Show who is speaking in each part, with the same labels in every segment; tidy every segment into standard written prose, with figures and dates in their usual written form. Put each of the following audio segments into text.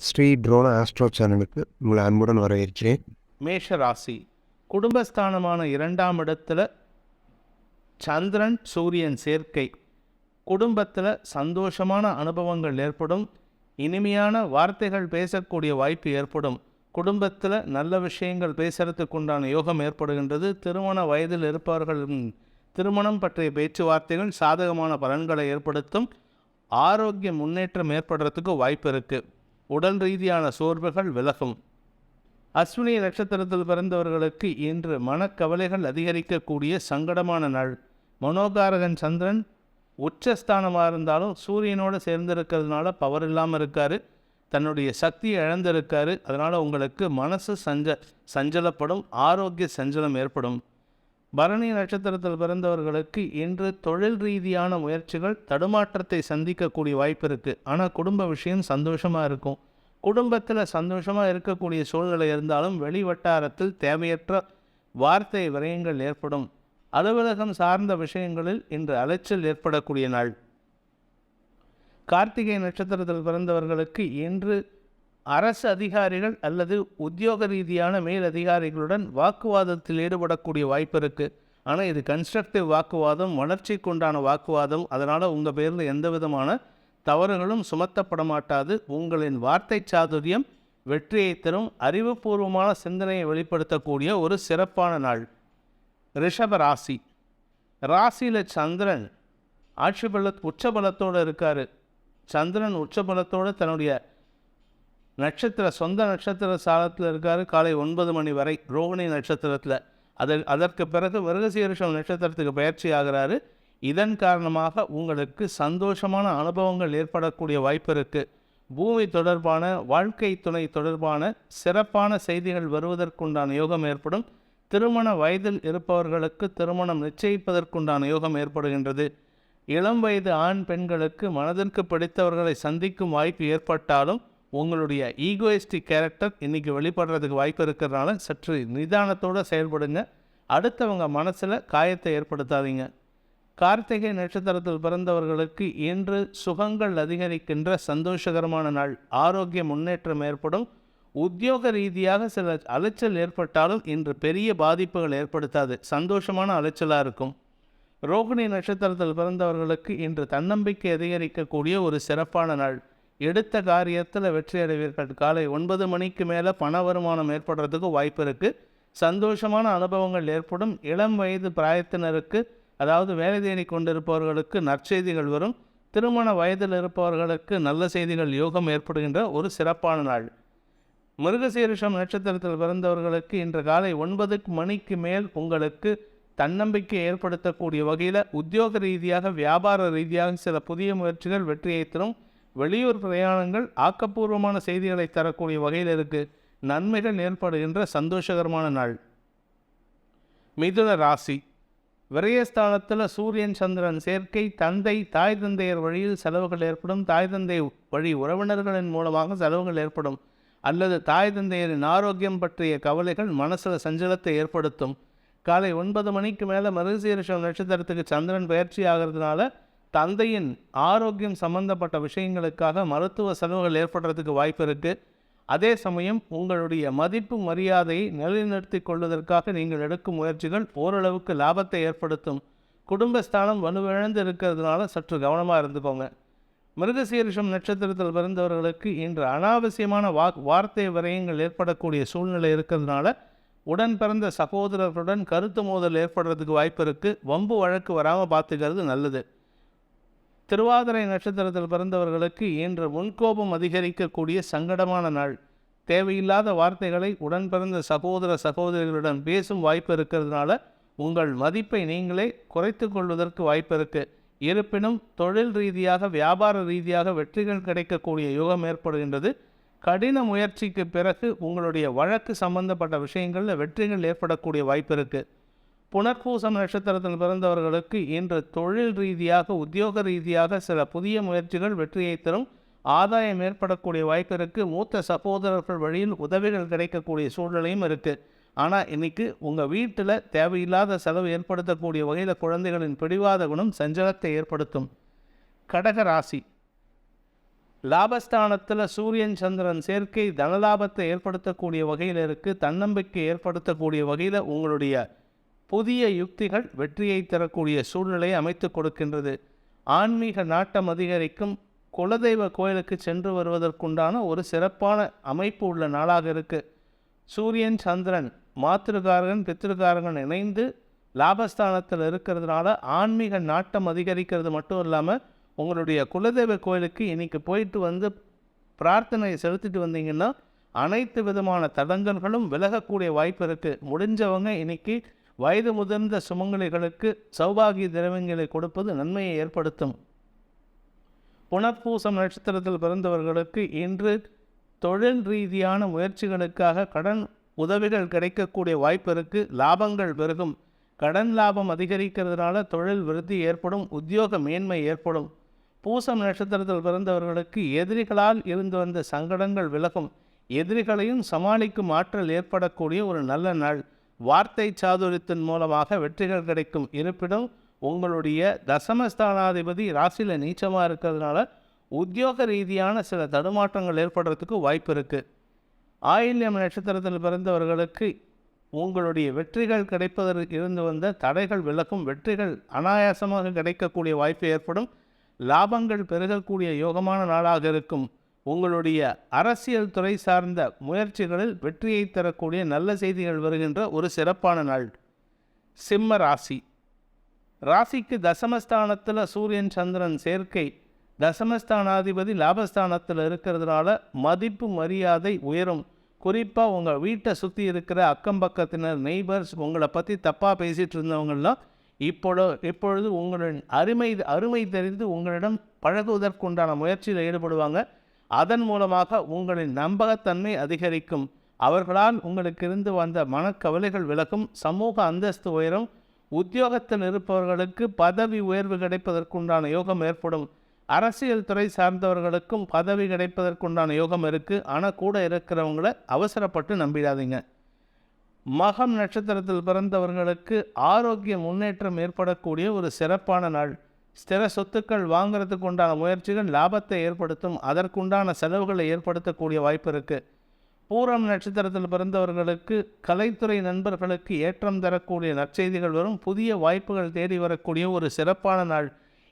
Speaker 1: Sri ட்ரோன astro சேனலுக்கு உங்களை அன்புடன் வரவேற்கிறேன்.
Speaker 2: மேஷ ராசி குடும்பஸ்தானமான 2ஆம் இடத்துல சந்திரன் சூரியன் சேர்க்கை. குடும்பத்தில் சந்தோஷமான அனுபவங்கள் ஏற்படும். இனிமையான வார்த்தைகள் பேசக்கூடிய வாய்ப்பு ஏற்படும். குடும்பத்தில் நல்ல விஷயங்கள் பேசுறதுக்கு உண்டான யோகம் ஏற்படுகின்றது. திருமண வயதில் இருப்பவர்களின் திருமணம் பற்றிய பேச்சுவார்த்தைகள் சாதகமான பலன்களை ஏற்படுத்தும். ஆரோக்கிய முன்னேற்றம் ஏற்படுறதுக்கு வாய்ப்பு இருக்குது. உடல் ரீதியான சோர்வுகள் விலகும். அஸ்வினி நட்சத்திரத்தில் பிறந்தவர்களுக்கு இன்று மனக்கவலைகள் அதிகரிக்கக்கூடிய சங்கடமான நாள். மனோகாரகன் சந்திரன் உச்சஸ்தானமாக இருந்தாலும் சூரியனோடு சேர்ந்திருக்கிறதுனால பவர் இல்லாமல் இருக்கார். தன்னுடைய சக்தியை இழந்திருக்காரு. அதனால் உங்களுக்கு மனசு சஞ்சலப்படும். ஆரோக்கிய சஞ்சலம் ஏற்படும். பரணி நட்சத்திரத்தில் பிறந்தவர்களுக்கு இன்று தொழில் ரீதியான முயற்சிகள் தடுமாற்றத்தை சந்திக்கக்கூடிய வாய்ப்பு இருக்குது. ஆனால் குடும்ப விஷயம் சந்தோஷமாக இருக்கும். குடும்பத்தில் சந்தோஷமாக இருக்கக்கூடிய சூழ்நிலை இருந்தாலும் வெளி வட்டாரத்தில் தேவையற்ற வார்த்தை விரயங்கள் ஏற்படும். அலுவலகம் சார்ந்த விஷயங்களில் இன்று அலைச்சல் ஏற்படக்கூடிய நாள். கார்த்திகை நட்சத்திரத்தில் பிறந்தவர்களுக்கு இன்று அரசு அதிகாரிகள் அல்லது உத்தியோக ரீதியான மேல் அதிகாரிகளுடன் வாக்குவாதத்தில் ஈடுபடக்கூடிய வாய்ப்பு இருக்குது. ஆனால் இது கன்ஸ்ட்ரக்டிவ் வாக்குவாதம், வளர்ச்சிக்கு உண்டான வாக்குவாதம். அதனால் உங்கள் பேரில் எந்த விதமான தவறுகளும் சுமத்தப்பட மாட்டாது. உங்களின் வார்த்தை சாதுரியம் வெற்றியை தரும். அறிவுபூர்வமான சிந்தனையை வெளிப்படுத்தக்கூடிய ஒரு சிறப்பான நாள். ரிஷப ராசி ராசியில் சந்திரன் உச்சபலத்தோடு இருக்கார். சந்திரன் உச்சபலத்தோடு தன்னுடைய சொந்த நட்சத்திர சாலத்தில் இருக்கார். காலை 9 மணி வரை ரோகிணி நட்சத்திரத்தில். அதற்கு பிறகு மிருகசீரிஷம் நட்சத்திரத்துக்கு பயிற்சி ஆகிறாரு. இதன் காரணமாக உங்களுக்கு சந்தோஷமான அனுபவங்கள் ஏற்படக்கூடிய வாய்ப்பு இருக்குது. பூமி தொடர்பான, வாழ்க்கை துணை தொடர்பான சிறப்பான செய்திகள் வருவதற்குண்டான யோகம் ஏற்படும். திருமண வயதில் இருப்பவர்களுக்கு திருமணம் நிச்சயிப்பதற்குண்டான யோகம் ஏற்படுகின்றது. இளம் வயது ஆண் பெண்களுக்கு மனதிற்கு பிடித்தவர்களை சந்திக்கும் வாய்ப்பு ஏற்பட்டாலும் உங்களுடைய ஈகோயிஸ்டிக் கேரக்டர் இன்றைக்கி வெளிப்படுறதுக்கு வாய்ப்பு இருக்கிறதுனால சற்று நிதானத்தோடு செயல்படுங்க. அடுத்தவங்க மனசில் காயத்தை ஏற்படுத்தாதீங்க. கார்த்திகை நட்சத்திரத்தில் பிறந்தவர்களுக்கு இன்று சுகங்கள் அதிகரிக்கின்ற சந்தோஷகரமான நாள். ஆரோக்கிய முன்னேற்றம் ஏற்படும். உத்தியோக ரீதியாக சில அலைச்சல் ஏற்பட்டாலும் இன்று பெரிய பாதிப்புகள் ஏற்படுத்தாது. சந்தோஷமான அலைச்சலாக இருக்கும். ரோகிணி நட்சத்திரத்தில் பிறந்தவர்களுக்கு இன்று தன்னம்பிக்கை அதிகரிக்கக்கூடிய ஒரு சிறப்பான நாள். எடுத்த காரியத்தில் வெற்றி அடைவீர்கள். காலை 9 மணிக்கு மேலே பண வருமானம் ஏற்படுறதுக்கு வாய்ப்பு இருக்குது. சந்தோஷமான அனுபவங்கள் ஏற்படும். இளம் வயது பிராயத்தினருக்கு, அதாவது வேலை தேடி கொண்டிருப்பவர்களுக்கு நற்செய்திகள் வரும். திருமண வயதில் இருப்பவர்களுக்கு நல்ல செய்திகள் யோகம் ஏற்படுகின்ற ஒரு சிறப்பான நாள். மிருகசீரிஷம் நட்சத்திரத்தில் பிறந்தவர்களுக்கு இன்று காலை 9 மணிக்கு மேல் உங்களுக்கு தன்னம்பிக்கை ஏற்படுத்தக்கூடிய வகையில் உத்தியோக ரீதியாக, வியாபார ரீதியாக சில புதிய முயற்சிகள் வெற்றியை தரும். வெளியூர் பிரயாணங்கள் ஆக்கப்பூர்வமான செய்திகளை தரக்கூடிய வகையில் இருக்குது. நன்மைகள் ஏற்படுகின்ற சந்தோஷகரமான நாள். மிதுன ராசி விரயஸ்தானத்தில் சூரியன் சந்திரன் சேர்க்கை. தாய் தந்தையர் வழியில் செலவுகள் ஏற்படும். தாய் தந்தை வழி உறவினர்களின் மூலமாக செலவுகள் ஏற்படும். அல்லது தாய் தந்தையரின் ஆரோக்கியம் பற்றிய கவலைகள் மனசில் சஞ்சலத்தை ஏற்படுத்தும். காலை 9 மணிக்கு மேலே மிருகசீரிஷம் நட்சத்திரத்துக்கு சந்திரன் பயிற்சி ஆகிறதுனால தந்தையின் ஆரோக்கியம் சம்பந்தப்பட்ட விஷயங்களுக்காக மருத்துவ செலவுகள் ஏற்படுறதுக்கு வாய்ப்பு இருக்குது. அதே சமயம் உங்களுடைய மதிப்பு மரியாதையை நிலைநிறுத்தி கொள்வதற்காக நீங்கள் எடுக்கும் முயற்சிகள் ஓரளவுக்கு லாபத்தை ஏற்படுத்தும். குடும்பஸ்தானம் வலுவிழந்து இருக்கிறதுனால சற்று கவனமாக இருந்துக்கோங்க. மிருகசீரிஷம் நட்சத்திரத்தில் பிறந்தவர்களுக்கு இன்று அனாவசியமான வார்த்தை விரயங்கள் ஏற்படக்கூடிய சூழ்நிலை இருக்கிறதுனால உடன் பிறந்த சகோதரர்களுடன் கருத்து மோதல் ஏற்படுறதுக்கு வாய்ப்பு இருக்குது. வம்பு வழக்கு வராமல் பார்த்துக்கிறது நல்லது. திருவாதிரை நட்சத்திரத்தில் பிறந்தவர்களுக்கு இன்று முன்கோபம் அதிகரிக்கக்கூடிய சங்கடமான நாள். தேவையில்லாத வார்த்தைகளை உடன் பிறந்த சகோதரிகளுடன் பேசும் வாய்ப்பு இருக்கிறதுனால உங்கள் மதிப்பை நீங்களே குறைத்து கொள்வதற்கு வாய்ப்பு இருக்குது. இருப்பினும் தொழில் ரீதியாக, வியாபார ரீதியாக வெற்றிகள் கிடைக்கக்கூடிய யோகம் ஏற்படுகின்றது. கடின முயற்சிக்கு பிறகு உங்களுடைய வழக்கு சம்பந்தப்பட்ட விஷயங்களில் வெற்றிகள் ஏற்படக்கூடிய வாய்ப்பு இருக்குது. புனர்பூசம் நட்சத்திரத்தில் பிறந்தவர்களுக்கு இன்று தொழில் ரீதியாக, உத்தியோக ரீதியாக சில புதிய முயற்சிகள் வெற்றியை தரும். ஆதாயம் ஏற்படக்கூடிய வாய்ப்பு இருக்குது. மூத்த சகோதரர்கள் வழியில் உதவிகள் கிடைக்கக்கூடிய சூழ்நிலையும் இருக்குது. ஆனால் இன்றைக்கி உங்கள் வீட்டில் தேவையில்லாத செலவு ஏற்படுத்தக்கூடிய வகையில் குழந்தைகளின் பிடிவாத குணம் சஞ்சலத்தை ஏற்படுத்தும். கடக ராசி லாபஸ்தானத்தில் சூரியன் சந்திரன் சேர்க்கை தனலாபத்தை ஏற்படுத்தக்கூடிய வகையில் இருக்குது. தன்னம்பிக்கை ஏற்படுத்தக்கூடிய வகையில் உங்களுடைய புதிய யுக்திகள் வெற்றியை தரக்கூடிய சூழ்நிலையை அமைத்து கொடுக்கின்றது. ஆன்மீக நாட்டம் அதிகரிக்கும். குலதெய்வ கோயிலுக்கு சென்று வருவதற்குண்டான ஒரு சிறப்பான அமைப்பு உள்ள நாளாக இருக்குது. சூரியன் சந்திரன் மாத்திருக்காரகன் பித்திருக்காரகன் இணைந்து லாபஸ்தானத்தில் இருக்கிறதுனால ஆன்மீக நாட்டம் அதிகரிக்கிறது மட்டும் இல்லாமல் உங்களுடைய குலதெய்வ கோயிலுக்கு இன்றைக்கி போயிட்டு வந்து பிரார்த்தனையை செலுத்திட்டு வந்தீங்கன்னா அனைத்து விதமான தடங்கல்களும் விலகக்கூடிய வாய்ப்பு இருக்குது. முடிஞ்சவங்க இன்றைக்கி வயது முதிர்ந்த சுமங்கலிகளுக்கு சௌபாகிய திரவியங்களை கொடுப்பது நன்மையை ஏற்படுத்தும். புனர்பூசம் நட்சத்திரத்தில் பிறந்தவர்களுக்கு இன்று தொழில் ரீதியான முயற்சிகளுக்காக கடன் உதவிகள் கிடைக்கக்கூடிய வாய்ப்பு இருக்குது. லாபங்கள் பெருகும். கடன் லாபம் அதிகரிக்கிறதுனால தொழில் விருத்தி ஏற்படும். உத்தியோக மேன்மை ஏற்படும். பூசம் நட்சத்திரத்தில் பிறந்தவர்களுக்கு எதிரிகளால் இருந்து வந்த சங்கடங்கள் விலகும். எதிரிகளையும் சமாளிக்கும் ஆற்றல் ஏற்படக்கூடிய ஒரு நல்ல நாள். வார்த்தை சாதுரியத்தின் மூலமாக வெற்றிகள் கிடைக்கும். இருப்பினும் உங்களுடைய தசமஸ்தானாதிபதி ராசியில் நீச்சமாக இருக்கிறதுனால உத்தியோக ரீதியான சில தடுமாற்றங்கள் ஏற்படுறதுக்கு வாய்ப்பு இருக்குது. ஆயில்யம் நட்சத்திரத்தில் பிறந்தவர்களுக்கு உங்களுடைய வெற்றிகள் கிடைப்பதற்கு இருந்து வந்த தடைகள் விலகும். வெற்றிகள் அனாயாசமாக கிடைக்கக்கூடிய வாய்ப்பு ஏற்படும். லாபங்கள் பெருகக்கூடிய யோகமான நாளாக இருக்கும். உங்களுடைய அரசியல் துறை சார்ந்த முயற்சிகளில் வெற்றியை தரக்கூடிய நல்ல செய்திகள் வருகின்ற ஒரு சிறப்பான நாள். சிம்ம ராசி. ராசிக்கு தசமஸ்தானத்தில் சூரியன் சந்திரன் சேர்க்கை. தசமஸ்தானாதிபதி லாபஸ்தானத்தில் இருக்கிறதுனால மதிப்பு மரியாதை உயரும். குறிப்பாக உங்கள் வீட்டை சுற்றி இருக்கிற அக்கம் பக்கத்தினர் நெய்பர்ஸ் உங்களை பற்றி தப்பாக பேசிகிட்டு இருந்தவங்களாம் இப்பொழுது உங்களின் அருமை தெரிந்து உங்களிடம் பழகுவதற்குண்டான முயற்சியில் ஈடுபடுவாங்க. அதன் மூலமாக உங்களின் நம்பகத்தன்மை அதிகரிக்கும். அவர்களால் உங்களுக்கு இருந்து வந்த மனக்கவலைகள் விலகும். சமூக அந்தஸ்து உயரும். உத்தியோகத்தில் இருப்பவர்களுக்கு பதவி உயர்வு கிடைப்பதற்குண்டான யோகம் ஏற்படும். அரசியல் துறை சார்ந்தவர்களுக்கும் பதவி கிடைப்பதற்குண்டான யோகம் இருக்குது. ஆனால் கூட இருக்கிறவங்கள அவசரப்பட்டு நம்பிடாதீங்க. மகம் நட்சத்திரத்தில் பிறந்தவர்களுக்கு ஆரோக்கிய முன்னேற்றம் ஏற்படக்கூடிய ஒரு சிறப்பான நாள். ஸ்திர சொத்துக்கள் வாங்கிறதுக்கு உண்டான முயற்சிகள் லாபத்தை ஏற்படுத்தும். அதற்குண்டான செலவுகளை ஏற்படுத்தக்கூடிய வாய்ப்பு இருக்குது. பூரம் நட்சத்திரத்தில் பிறந்தவர்களுக்கு கலைத்துறை நண்பர்களுக்கு ஏற்றம் தரக்கூடிய நற்செய்திகள் வரும். புதிய வாய்ப்புகள் தேடி வரக்கூடிய ஒரு சிறப்பான நாள்.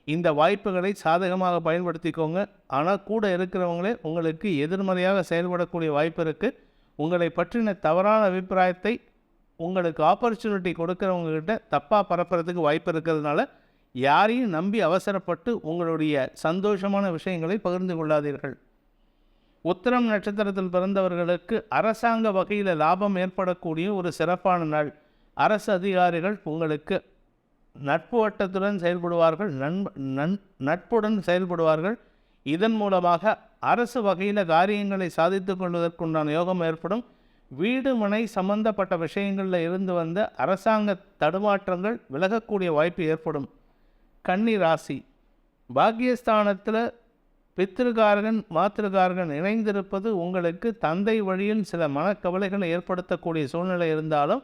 Speaker 2: இந்த வாய்ப்புகளை சாதகமாக பயன்படுத்திக்கோங்க. ஆனால் கூட இருக்கிறவங்களே உங்களுக்கு எதிர்மறையாக செயல்படக்கூடிய வாய்ப்பு இருக்குது. உங்களை பற்றின தவறான அபிப்பிராயத்தை உங்களுக்கு ஆப்பர்ச்சுனிட்டி கொடுக்குறவங்ககிட்ட தப்பாக பரப்புறதுக்கு வாய்ப்பு இருக்கிறதுனால யாரையும் நம்பி அவசரப்பட்டு உங்களுடைய சந்தோஷமான விஷயங்களை பகிர்ந்து கொள்ளாதீர்கள். உத்திரம் நட்சத்திரத்தில் பிறந்தவர்களுக்கு அரசாங்க வகையில் லாபம் ஏற்படக்கூடிய ஒரு சிறப்பான நாள். அரசு அதிகாரிகள் உங்களுக்கு நட்பு வட்டத்துடன் செயல்படுவார்கள். நட்புடன் செயல்படுவார்கள். இதன் மூலமாக அரசு வகையில் காரியங்களை சாதித்து கொள்வதற்குண்டான யோகம் ஏற்படும். வீடு மனை சம்பந்தப்பட்ட விஷயங்களில் இருந்து வந்த அரசாங்க தடுமாற்றங்கள் விலகக்கூடிய வாய்ப்பு ஏற்படும். கன்னி ராசி. பாக்கியஸ்தானத்தில் பித்திருக்காரகன் மாத்திருக்காரகன் இணைந்திருப்பது உங்களுக்கு தந்தை வழியில் சில மனக்கவலைகளை ஏற்படுத்தக்கூடிய சூழ்நிலை இருந்தாலும்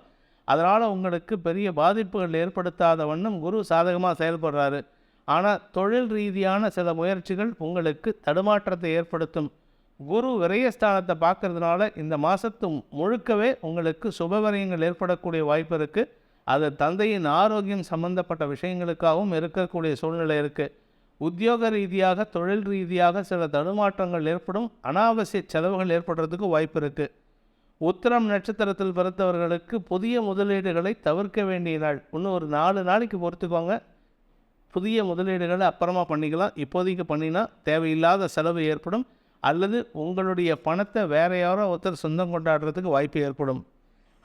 Speaker 2: அதனால் உங்களுக்கு பெரிய பாதிப்புகள் ஏற்படுத்தாத வண்ணம் குரு சாதகமாக செயல்படுறாரு. ஆனால் தொழில் ரீதியான சில முயற்சிகள் உங்களுக்கு தடுமாற்றத்தை ஏற்படுத்தும். குரு விரயஸ்தானத்தை பார்க்கறதுனால இந்த மாதத்து முழுக்கவே உங்களுக்கு சுபவரியங்கள் ஏற்படக்கூடிய வாய்ப்பு இருக்குது. அது தந்தையின் ஆரோக்கியம் சம்பந்தப்பட்ட விஷயங்களுக்காகவும் இருக்கக்கூடிய சூழ்நிலை இருக்குது. உத்தியோக ரீதியாக தொழில் ரீதியாக சில தடுமாற்றங்கள் ஏற்படும். அனாவசிய செலவுகள் ஏற்படுறதுக்கு வாய்ப்பு இருக்குது. உத்திரம் நட்சத்திரத்தில் பிறந்தவர்களுக்கு புதிய முதலீடுகளை தவிர்க்க வேண்டிய நாள். இன்னும் ஒரு 4 நாளைக்கு பொறுத்துக்கோங்க. புதிய முதலீடுகளை அப்புறமா பண்ணிக்கலாம். இப்போதைக்கு பண்ணினா தேவையில்லாத செலவு ஏற்படும். அல்லது உங்களுடைய பணத்தை வேற யாரோ ஒருத்தர் சொந்தம் கொண்டாடுறதுக்கு வாய்ப்பு ஏற்படும்.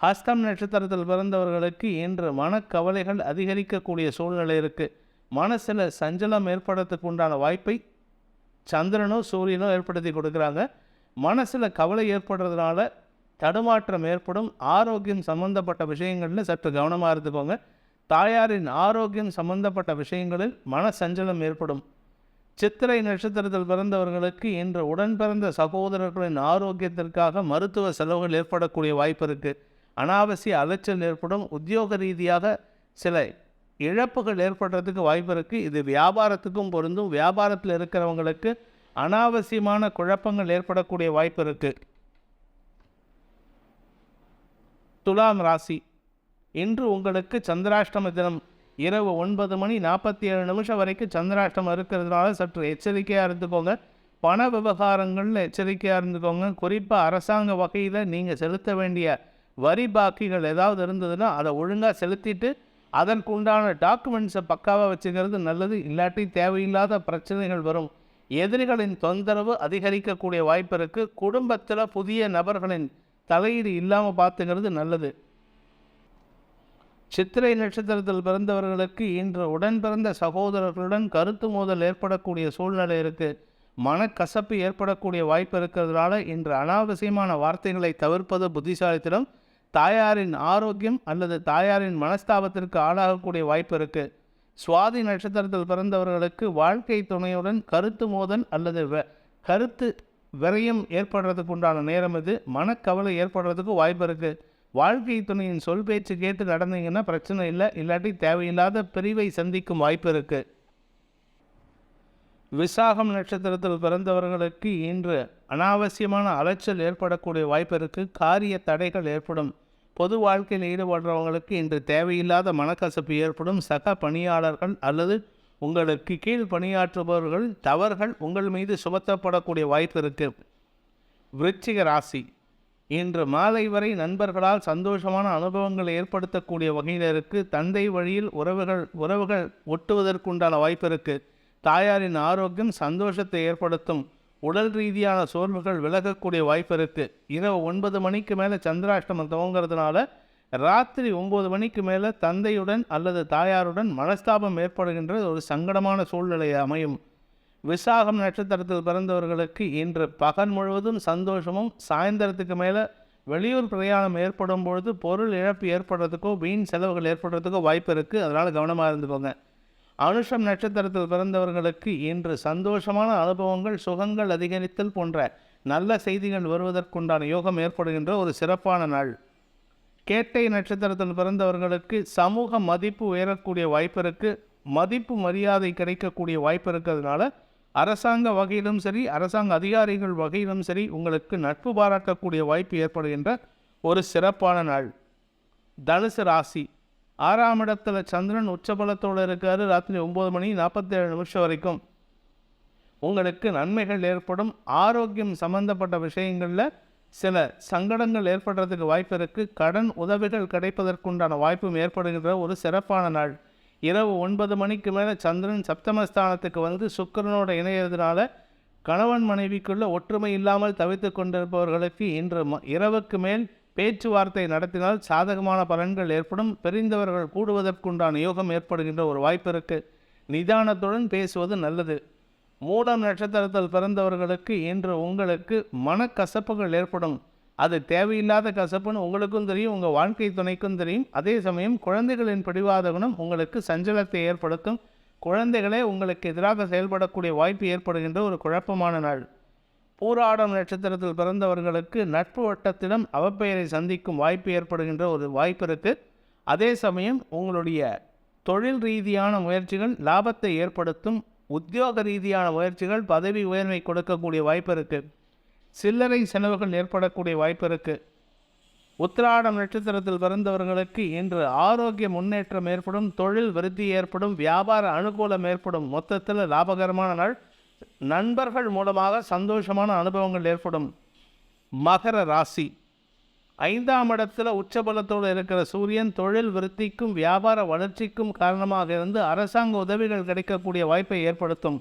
Speaker 2: ஹஸ்தம் நட்சத்திரத்தில் பிறந்தவர்களுக்கு இன்று மனக்கவலைகள் அதிகரிக்கக்கூடிய சூழ்நிலை இருக்குது. மனசில் சஞ்சலம் ஏற்படுறதுக்கு உண்டான வாய்ப்பை சந்திரனோ சூரியனோ ஏற்படுத்தி கொடுக்குறாங்க. மனசில் கவலை ஏற்படுறதுனால தடுமாற்றம் ஏற்படும். ஆரோக்கியம் சம்பந்தப்பட்ட விஷயங்களில் சற்று கவனமாக இருந்துக்கோங்க. தாயாரின் ஆரோக்கியம் சம்பந்தப்பட்ட விஷயங்களில் மன சஞ்சலம் ஏற்படும். சித்திரை நட்சத்திரத்தில் பிறந்தவர்களுக்கு இன்று உடன் பிறந்த சகோதரர்களின் ஆரோக்கியத்திற்காக மருத்துவ செலவுகள் ஏற்படக்கூடிய வாய்ப்பு இருக்குது. அனாவசிய அலைச்சல் ஏற்படும். உத்தியோக ரீதியாக சில இழப்புகள் ஏற்படுறதுக்கு வாய்ப்பு இருக்குது. இது வியாபாரத்துக்கும் பொருந்தும். வியாபாரத்தில் இருக்கிறவங்களுக்கு அனாவசியமான குழப்பங்கள் ஏற்படக்கூடிய வாய்ப்பு இருக்குது. துலாம் ராசி, இன்று உங்களுக்கு சந்திராஷ்டம தினம். இரவு 9:47 வரைக்கும் சந்திராஷ்டமம் இருக்கிறதுனால சற்று எச்சரிக்கையாக இருந்துக்கோங்க. பண விவகாரங்களில் எச்சரிக்கையாக இருந்துக்கோங்க. குறிப்பாக அரசாங்க வகையில் நீங்கள் செலுத்த வேண்டிய வரி பாக்கிகள் ஏதாவது இருந்ததுன்னா அதை ஒழுங்காக செலுத்திட்டு அதற்கு உண்டான டாக்குமெண்ட்ஸை பக்காவாக வச்சுக்கிறது நல்லது. இல்லாட்டி தேவையில்லாத பிரச்சனைகள் வரும். எதிரிகளின் தொந்தரவு அதிகரிக்கக்கூடிய வாய்ப்பு இருக்குது. குடும்பத்தில் புதிய நபர்களின் தலையீடு இல்லாமல் பார்த்துக்கிறது நல்லது. சித்திரை நட்சத்திரத்தில் பிறந்தவர்களுக்கு இன்று உடன் பிறந்த சகோதரர்களுடன் கருத்து மோதல் ஏற்படக்கூடிய சூழ்நிலை இருக்குது. மனக்கசப்பு ஏற்படக்கூடிய வாய்ப்பு இருக்கிறதுனால இன்று அனாவசியமான வார்த்தைகளை தவிர்ப்பது புத்திசாலித்தனம். தாயாரின் ஆரோக்கியம் அல்லது தாயாரின் மனஸ்தாபத்திற்கு ஆளாகக்கூடிய வாய்ப்பு இருக்குது. சுவாதி நட்சத்திரத்தில் பிறந்தவர்களுக்கு வாழ்க்கை துணையுடன் கருத்து மோதல் அல்லது கருத்து விரயம் ஏற்படுறதுக்கு உண்டான நேரம் இது. மனக்கவலை ஏற்படுறதுக்கு வாய்ப்பு இருக்குது. வாழ்க்கை துணையின் சொல் பேச்சு கேட்டு நடந்தீங்கன்னா பிரச்சனை இல்லை. இல்லாட்டி தேவையில்லாத பிரிவை சந்திக்கும் வாய்ப்பு இருக்குது. விசாகம் நட்சத்திரத்தில் பிறந்தவர்களுக்கு இன்று அனாவசியமான அலைச்சல் ஏற்படக்கூடிய வாய்ப்பு இருக்குது. காரிய தடைகள் ஏற்படும். பொது வாழ்க்கையில் ஈடுபடுறவங்களுக்கு இன்று தேவையில்லாத மனக்கசப்பு ஏற்படும். சக பணியாளர்கள் அல்லது உங்களுக்கு கீழ் பணியாற்றுபவர்கள் தவறுகள் உங்கள் மீது சுமத்தப்படக்கூடிய வாய்ப்பு இருக்குது. விருச்சிக ராசி, இன்று மாலை வரை நண்பர்களால் சந்தோஷமான அனுபவங்களை ஏற்படுத்தக்கூடிய வகையில் இருக்குது. தந்தை வழியில் உறவுகள் ஒட்டுவதற்குண்டான வாய்ப்பு இருக்குது. தாயாரின் ஆரோக்கியம் சந்தோஷத்தை ஏற்படுத்தும். உடல் ரீதியான சோர்வுகள் விலகக்கூடிய வாய்ப்பு இருக்குது. இரவு 9 மணிக்கு மேலே சந்திராஷ்டமம் துவங்கிறதுனால ராத்திரி 9 மணிக்கு மேலே தந்தையுடன் அல்லது தாயாருடன் மனஸ்தாபம் ஏற்படுகின்ற ஒரு சங்கடமான சூழ்நிலை அமையும். விசாகம் நட்சத்திரத்தில் பிறந்தவர்களுக்கு இன்று பகல் முழுவதும் சந்தோஷமும், சாயந்தரத்துக்கு மேலே வெளியூர் பிரயாணம் ஏற்படும் பொழுது பொருள் இழப்பு ஏற்படுறதுக்கோ வீண் செலவுகள் ஏற்படுறதுக்கோ வாய்ப்பு இருக்குது. அதனால் கவனமாக இருந்துக்கோங்க. அனுஷம் நட்சத்திரத்தில் பிறந்தவர்களுக்கு இன்று சந்தோஷமான அனுபவங்கள், சுகங்கள் அதிகரித்தல் போன்ற நல்ல செய்திகள் வருவதற்குண்டான யோகம் ஏற்படுகின்ற ஒரு சிறப்பான நாள். கேட்டை நட்சத்திரத்தில் பிறந்தவர்களுக்கு சமூக மதிப்பு உயரக்கூடிய வாய்ப்பு இருக்குது. மதிப்பு மரியாதை கிடைக்கக்கூடிய வாய்ப்பு இருக்கிறதுனால அரசாங்க வகையிலும் சரி, அரசாங்க அதிகாரிகள் வகையிலும் சரி உங்களுக்கு நட்பு பாராட்டக்கூடிய வாய்ப்பு ஏற்படுகின்ற ஒரு சிறப்பான நாள். தனுசு ராசி, 6ஆம் இடத்துல சந்திரன் உச்சபலத்தோடு இருக்காரு. ராத்திரி 9:47 வரைக்கும் உங்களுக்கு நன்மைகள் ஏற்படும். ஆரோக்கியம் சம்பந்தப்பட்ட விஷயங்களில் சில சங்கடங்கள் ஏற்படுறதுக்கு வாய்ப்பு இருக்குது. கடன் உதவிகள் கிடைப்பதற்குண்டான வாய்ப்பும் ஏற்படுகின்ற ஒரு சிறப்பான நாள். இரவு 9 மணிக்கு மேலே சந்திரன் சப்தமஸ்தானத்துக்கு வந்து சுக்கிரனோட இணையறதுனால கணவன் மனைவிக்குள்ள ஒற்றுமை இல்லாமல் தவித்து கொண்டிருப்பவர்களுக்கு இன்று இரவுக்கு மேல் பேச்சுவார்த்தை நடத்தினால் சாதகமான பலன்கள் ஏற்படும். பிரிந்தவர்கள் கூடுவதற்குண்டான யோகம் ஏற்படுகின்ற ஒரு வாய்ப்பு இருக்குது. நிதானத்துடன் பேசுவது நல்லது. மூலம் நட்சத்திரத்தில் பிறந்தவர்களுக்கு இன்று உங்களுக்கு மனக்கசப்புகள் ஏற்படும். அது தேவையில்லாத கசப்புன்னு உங்களுக்கும் தெரியும், உங்கள் வாழ்க்கை துணைக்கும் தெரியும். அதே சமயம் குழந்தைகளின் பிடிவாத குணம் உங்களுக்கு சஞ்சலத்தை ஏற்படுத்தும். குழந்தைகளே உங்களுக்கு எதிராக செயல்படக்கூடிய வாய்ப்பு ஏற்படுகின்ற ஒரு குழப்பமான நாள். பூராடம் நட்சத்திரத்தில் பிறந்தவர்களுக்கு நட்பு வட்டத்திடம் அவப்பெயரை சந்திக்கும் வாய்ப்பு ஏற்படுகின்ற ஒரு வாய்ப்பு இருக்குது. அதே சமயம் உங்களுடைய தொழில் ரீதியான முயற்சிகள் லாபத்தை ஏற்படுத்தும். உத்தியோக ரீதியான முயற்சிகள் பதவி உயர்வை கொடுக்கக்கூடிய வாய்ப்பு இருக்குது. சில்லறை செலவுகள் ஏற்படக்கூடிய வாய்ப்பு இருக்குது. உத்திராடம் நட்சத்திரத்தில் பிறந்தவர்களுக்கு இன்று ஆரோக்கிய முன்னேற்றம் ஏற்படும். தொழில் விருத்தி ஏற்படும். வியாபார அனுகூலம் ஏற்படும். மொத்தத்தில் லாபகரமான நாள். நண்பர்கள் மூலமாக சந்தோஷமான அனுபவங்கள் ஏற்படும். மகர ராசி, 5ஆம் இடத்துல உச்சபலத்தோடு இருக்கிற சூரியன் தொழில் விருத்திக்கும் வியாபார வளர்ச்சிக்கும் காரணமாக இருந்து அரசாங்க உதவிகள் கிடைக்கக்கூடிய வாய்ப்பை ஏற்படுத்தும்.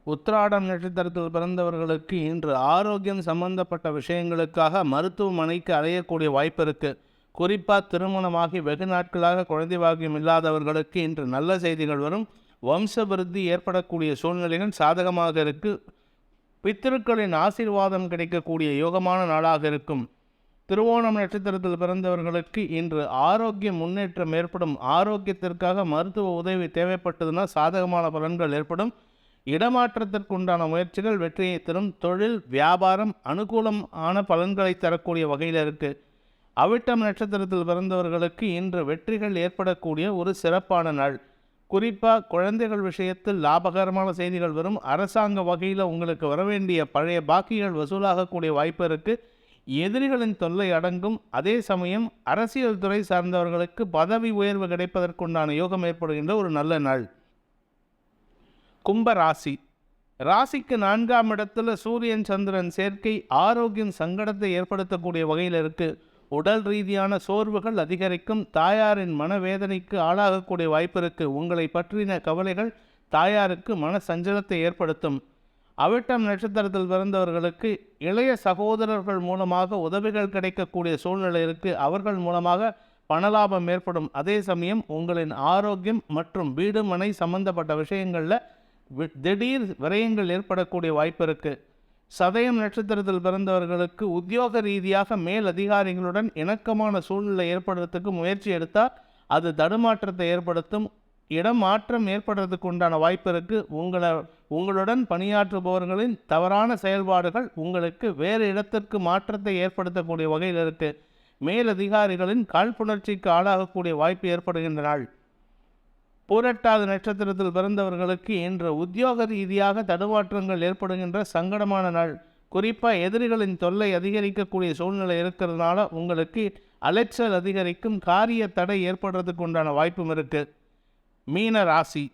Speaker 2: உத்திராடம் நட்சத்திரத்தில் பிறந்தவர்களுக்கு இன்று ஆரோக்கியம் சம்பந்தப்பட்ட விஷயங்களுக்காக மருத்துவமனைக்கு அலையக்கூடிய வாய்ப்பு இருக்குது. குறிப்பாக திருமணமாகி வெகு நாட்களாக குழந்தை பாக்கியம் இல்லாதவர்களுக்கு இன்று நல்ல செய்திகள் வரும். வம்சவிருத்தி ஏற்படக்கூடிய சூழ்நிலைகள் சாதகமாக இருக்குது. பித்திருக்களின் ஆசீர்வாதம் கிடைக்கக்கூடிய யோகமான நாளாக இருக்கும். திருவோணம் நட்சத்திரத்தில் பிறந்தவர்களுக்கு இன்று ஆரோக்கிய முன்னேற்றம் ஏற்படும். ஆரோக்கியத்திற்காக மருத்துவ உதவி தேவைப்பட்டதுன்னா சாதகமான பலன்கள் ஏற்படும். இடமாற்றத்திற்கு உண்டான முயற்சிகள் வெற்றியை தரும். தொழில் வியாபாரம் அனுகூலமான பலன்களை தரக்கூடிய வகையில் இருக்குது. அவிட்டம் நட்சத்திரத்தில் பிறந்தவர்களுக்கு இன்று வெற்றிகள் ஏற்படக்கூடிய ஒரு சிறப்பான நாள். குறிப்பாக குழந்தைகள் விஷயத்தில் லாபகரமான செய்திகள் வரும். அரசாங்க வகையில் உங்களுக்கு வரவேண்டிய பழைய பாக்கிகள் வசூலாகக்கூடிய வாய்ப்பு இருக்குது. எதிரிகளின் தொல்லை அடங்கும். அதே சமயம் அரசியல் துறை சார்ந்தவர்களுக்கு பதவி உயர்வு கிடைப்பதற்குண்டான யோகம் ஏற்படுகின்ற ஒரு நல்ல நாள். கும்ப ராசி. ராசிக்கு 4ஆம் இடத்துல சூரியன் சந்திரன் சேர்க்கை ஆரோக்கியம் சங்கடத்தை ஏற்படுத்தக்கூடிய வகையில் இருக்குது. உடல் ரீதியான சோர்வுகள் அதிகரிக்கும். தாயாரின் மனவேதனைக்கு ஆளாகக்கூடிய வாய்ப்பு இருக்குது. உங்களை பற்றின கவலைகள் தாயாருக்கு மன சஞ்சலத்தை ஏற்படுத்தும். அவிட்டம் நட்சத்திரத்தில் பிறந்தவர்களுக்கு இளைய சகோதரர்கள் மூலமாக உதவிகள் கிடைக்கக்கூடிய சூழ்நிலை இருக்குது. அவர்கள் மூலமாக பணலாபம் ஏற்படும். அதே சமயம் உங்களின் ஆரோக்கியம் மற்றும் வீடு மனை சம்பந்தப்பட்ட விஷயங்களில் திடீர் விரயங்கள் ஏற்படக்கூடிய வாய்ப்பு இருக்குது. சதயம் நட்சத்திரத்தில் பிறந்தவர்களுக்கு உத்தியோக ரீதியாக மேல் அதிகாரிகளுடன் இணக்கமான சூழ்நிலை ஏற்படுறதுக்கு முயற்சி எடுத்தால் அது தடுமாற்றத்தை ஏற்படுத்தும். இடம் மாற்றம் ஏற்படுறதுக்கு உண்டான வாய்ப்பு இருக்குது. உங்களுடன் பணியாற்றுபவர்களின் தவறான செயல்பாடுகள் உங்களுக்கு வேறு இடத்திற்கு மாற்றத்தை ஏற்படுத்தக்கூடிய வகையில் இருக்குது. மேலதிகாரிகளின் காழ்ப்புணர்ச்சிக்கு ஆளாகக்கூடிய வாய்ப்பு ஏற்படுகின்ற நாள். பூரட்டாதி நட்சத்திரத்தில் பிறந்தவர்களுக்கு இன்று உத்தியோக ரீதியாக தடுமாற்றங்கள் ஏற்படுகின்ற சங்கடமான நாள். குறிப்பாக எதிரிகளின் தொல்லை அதிகரிக்கக்கூடிய சூழ்நிலை இருக்கிறதுனால உங்களுக்கு அலைச்சல் அதிகரிக்கும். காரிய தடை ஏற்படுறதுக்கு உண்டான வாய்ப்பும் இருக்குது. மீன ராசி.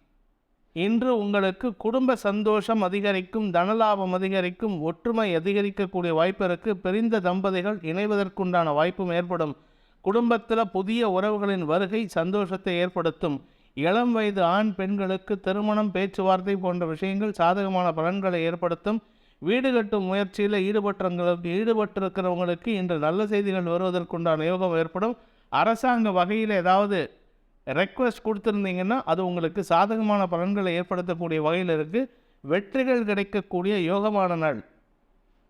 Speaker 2: இன்று உங்களுக்கு குடும்ப சந்தோஷம் அதிகரிக்கும். தனலாபம் அதிகரிக்கும். ஒற்றுமை அதிகரிக்கக்கூடிய வாய்ப்பு இருக்குது. பிரிந்த தம்பதிகள் இணைவதற்குண்டான வாய்ப்பும் ஏற்படும். குடும்பத்தில் புதிய உறவுகளின் வருகை சந்தோஷத்தை ஏற்படுத்தும். இளம் வயது ஆண் பெண்களுக்கு திருமணம் பேச்சுவார்த்தை போன்ற விஷயங்கள் சாதகமான பலன்களை ஏற்படுத்தும். வீடு கட்டும் முயற்சியில் ஈடுபட்டிருக்கிறவங்களுக்கு இன்று நல்ல செய்திகள் வருவதற்குண்டான யோகம் ஏற்படும். அரசாங்க வகையில் ஏதாவது ரெக்வெஸ்ட் கொடுத்துருந்தீங்கன்னா அது உங்களுக்கு சாதகமான பலன்களை ஏற்படுத்தக்கூடிய வகையில் இருக்குது. வெற்றிகள் கிடைக்கக்கூடிய யோகமான நாள்.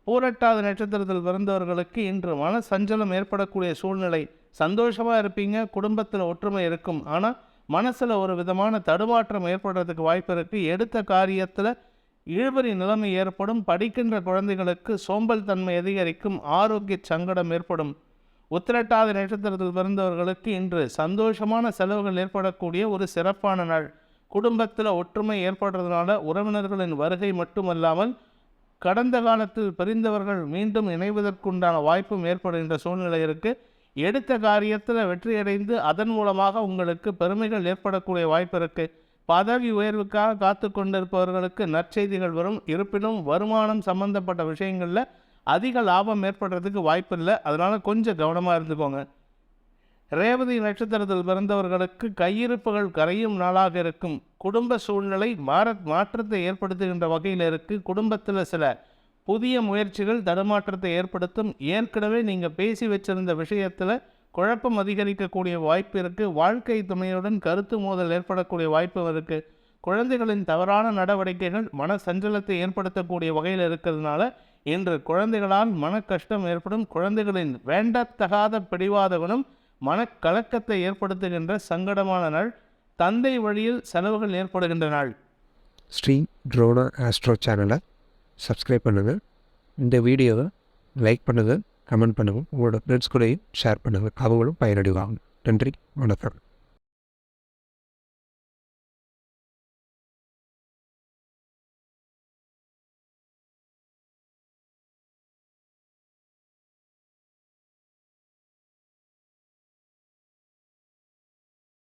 Speaker 2: பூரட்டாதி நட்சத்திரத்தில் பிறந்தவர்களுக்கு இன்று மன சஞ்சலம் ஏற்படக்கூடிய சூழ்நிலை. சந்தோஷமாக இருப்பீங்க. குடும்பத்தில் ஒற்றுமை இருக்கும். ஆனால் மனசில் ஒரு விதமான தடுமாற்றம் ஏற்படுறதுக்கு வாய்ப்பு இருக்குது. எடுத்த காரியத்தில் இழுபறி நிலைமை ஏற்படும். படிக்கின்ற குழந்தைகளுக்கு சோம்பல் தன்மை அதிகரிக்கும். ஆரோக்கிய சங்கடம் ஏற்படும். உத்திரட்டாதி நட்சத்திரத்தில் பிறந்தவர்களுக்கு இன்று சந்தோஷமான செலவுகள் ஏற்படக்கூடிய ஒரு சிறப்பான நாள். குடும்பத்தில் ஒற்றுமை ஏற்படுறதுனால உறவினர்களின் வருகை மட்டுமல்லாமல் கடந்த காலத்தில் பிரிந்தவர்கள் மீண்டும் இணைவதற்குண்டான வாய்ப்பும் ஏற்படுகின்ற சூழ்நிலை இருக்குது. எடுத்த காரியத்தில் வெற்றியடைந்து அதன் மூலமாக உங்களுக்கு பெருமைகள் ஏற்படக்கூடிய வாய்ப்பு இருக்குது. பதவி உயர்வுக்காக காத்து கொண்டிருப்பவர்களுக்கு நற்செய்திகள் வரும். இருப்பினும் வருமானம் சம்பந்தப்பட்ட விஷயங்களில் அதிக லாபம் ஏற்படுறதுக்கு வாய்ப்பு இல்லை. அதனால் கொஞ்சம் கவனமாக இருந்துக்கோங்க. ரேவதி நட்சத்திரத்தில் பிறந்தவர்களுக்கு கையிருப்புகள் கரையும் நாளாக இருக்கும். குடும்ப சூழ்நிலை மாற்றத்தை ஏற்படுத்துகின்ற வகையில் இருக்குது. குடும்பத்தில் சில புதிய முயற்சிகள் தடுமாற்றத்தை ஏற்படுத்தும். ஏற்கனவே நீங்கள் பேசி வச்சிருந்த விஷயத்தில் குழப்பம் அதிகரிக்கக்கூடிய வாய்ப்பு இருக்குது. வாழ்க்கை துணையுடன் கருத்து மோதல் ஏற்படக்கூடிய வாய்ப்பு இருக்குது. குழந்தைகளின் தவறான நடவடிக்கைகள் மன சஞ்சலத்தை ஏற்படுத்தக்கூடிய வகையில் இருக்கிறதுனால இன்று குழந்தைகளால் மன கஷ்டம் ஏற்படும். குழந்தைகளின் வேண்டத்தகாத பிடிவாத குணம் மனக்கலக்கத்தை ஏற்படுத்துகின்ற சங்கடமான நாள். தந்தை வழியில் செலவுகள் ஏற்படுகின்ற நாள்.
Speaker 1: ஸ்ரீ ட்ரோனா ஆஸ்ட்ரோ சேனலை சப்ஸ்கிரைப் பண்ணுங்கள். இந்த வீடியோவை லைக் பண்ணுங்கள், கமெண்ட் பண்ணுங்கள். உங்களோட ஃப்ரெண்ட்ஸ் கூடயும் ஷேர் பண்ணுங்கள். அவங்களும் பயனடைவாங்க. நன்றி, வணக்கம்.